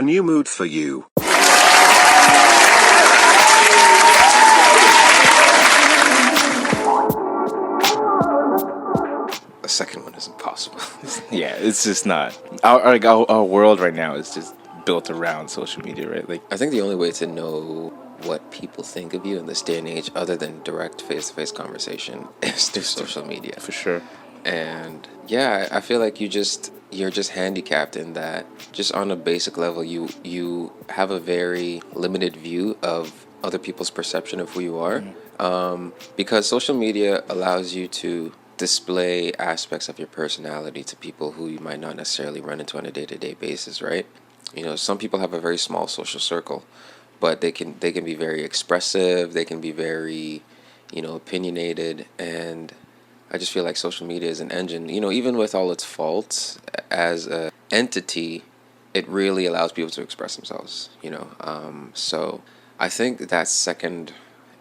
A new mood for you. The second one is impossible. Yeah, it's just not. Our world right now is just built around social media, right? Like, I think the only way to know what people think of you in this day and age, other than direct face-to-face conversation, is through social media. for sure. And yeah, I feel like you're just handicapped in that just on a basic level you have a very limited view of other people's perception of who you are. Because social media allows you to display aspects of your personality to people who you might not necessarily run into on a day-to-day basis, right? You know, some people have a very small social circle, but they can be very expressive, they can be very, opinionated. And I just feel like social media is an engine, even with all its faults as a entity, it really allows people to express themselves. So I think that second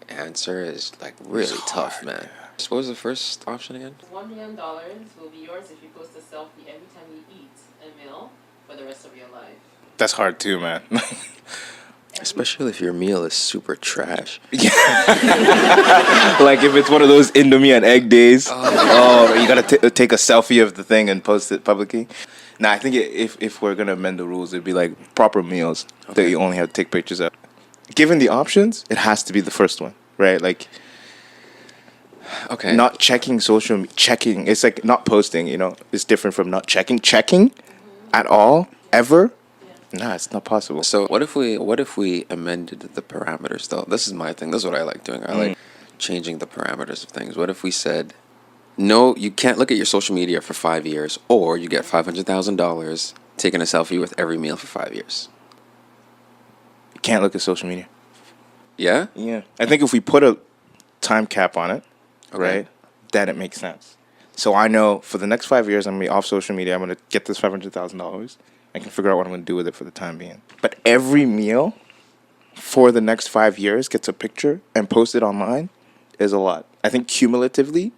answer is like really tough, man. What was the first option again? $1 million will be yours if you post a selfie every time you eat a meal for the rest of your life. That's hard too, man. Especially if your meal is super trash. Like if it's one of those Indomie and egg days. Oh, you gotta take a selfie of the thing and post it publicly. Nah, I think if we're gonna amend the rules, it'd be like proper meals that you only have to take pictures of. Given the options, it has to be the first one, right? Like, Okay. not checking checking. It's like not posting. It's different from not checking at all ever. Nah, it's not possible. So what if we amended the parameters though? This is my thing. This is what I like doing. I like changing the parameters of things. What if we said, no, you can't look at your social media for 5 years, or you get $500,000 taking a selfie with every meal for 5 years? You can't look at social media. Yeah? Yeah. I think if we put a time cap on it, right, then it makes sense. So I know for the next 5 years, I'm going to be off social media. I'm going to get this $500,000. I can figure out what I'm going to do with it for the time being. But every meal for the next 5 years gets a picture and posted online is a lot. I think cumulatively,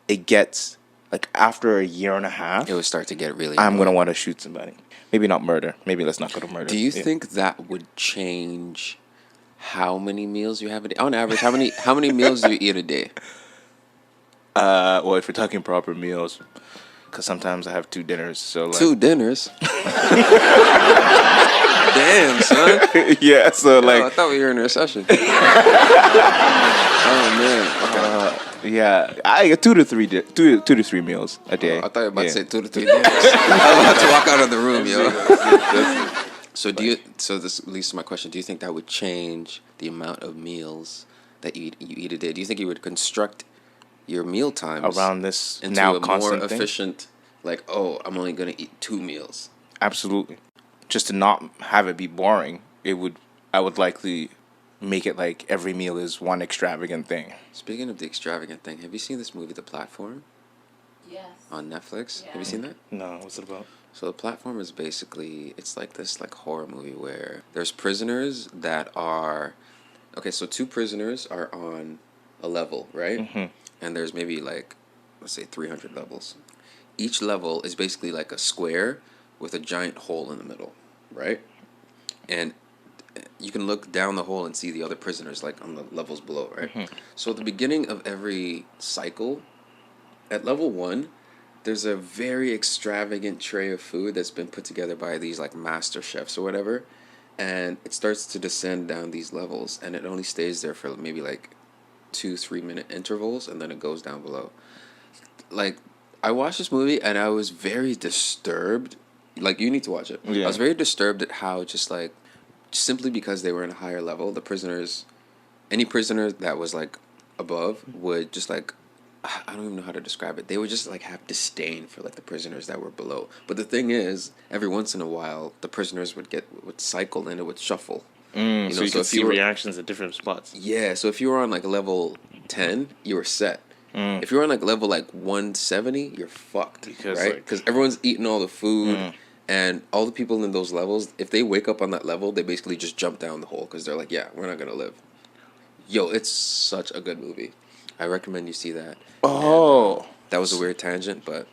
it gets, like, after a year and a half, It would start to get really I'm going to annoying. want to shoot somebody. Maybe not murder. Maybe let's not go to murder. Do you Yeah. think that would change how many meals you have a day? On average, how many meals do you eat a day? Well, if we're talking proper meals, because sometimes I have 2 dinners, so like 2 dinners. Damn, son. yeah, so I like thought we were in a recession. Oh man. Okay. yeah, I get 2 to 3 meals a day. I thought you were about to Yeah. say 2 to 3 dinners. I was about to walk out of the room, yo. So this leads to my question. Do you think that would change the amount of meals that you eat a day? Do you think you would construct your meal times Around this into now a more constant thing? efficient, like, oh, I'm only gonna eat 2 meals? Absolutely. Just to not have it be boring, I would likely make it like every meal is one extravagant thing. Speaking of the extravagant thing, have you seen this movie, The Platform, Yes. on Netflix? Yeah. Have you seen that? No, what's it about? So The Platform is basically, it's like this like horror movie where there's prisoners that are, okay, so 2 prisoners are on a level, right? Mm-hmm. And there's maybe like, let's say 300 levels. Each level is basically like a square with a giant hole in the middle, right? And you can look down the hole and see the other prisoners like on the levels below, right? So at the beginning of every cycle, at level 1, there's a very extravagant tray of food that's been put together by these like master chefs or whatever, and it starts to descend down these levels, and it only stays there for maybe like 2-3 minute intervals, and then it goes down below. Like, I watched this movie and I was very disturbed. Like, you need to watch it. Yeah. I was very disturbed at how just like, simply because they were in a higher level, the prisoners, any prisoner that was like above would just like, I don't even know how to describe it. They would just like have disdain for like the prisoners that were below. But the thing is, every once in a while, the prisoners would cycle and it would shuffle. So you so can if see you were- reactions at different spots. Yeah, so if you were on like level 10, you were set. If you're on like level like 170, you're fucked, Because, right? like- Because everyone's eating all the food, and all the people in those levels, if they wake up on that level, they basically just jump down the hole because they're like, yeah, we're not gonna live. Yo, it's such a good movie. I recommend you see that. Oh. That was a weird tangent, but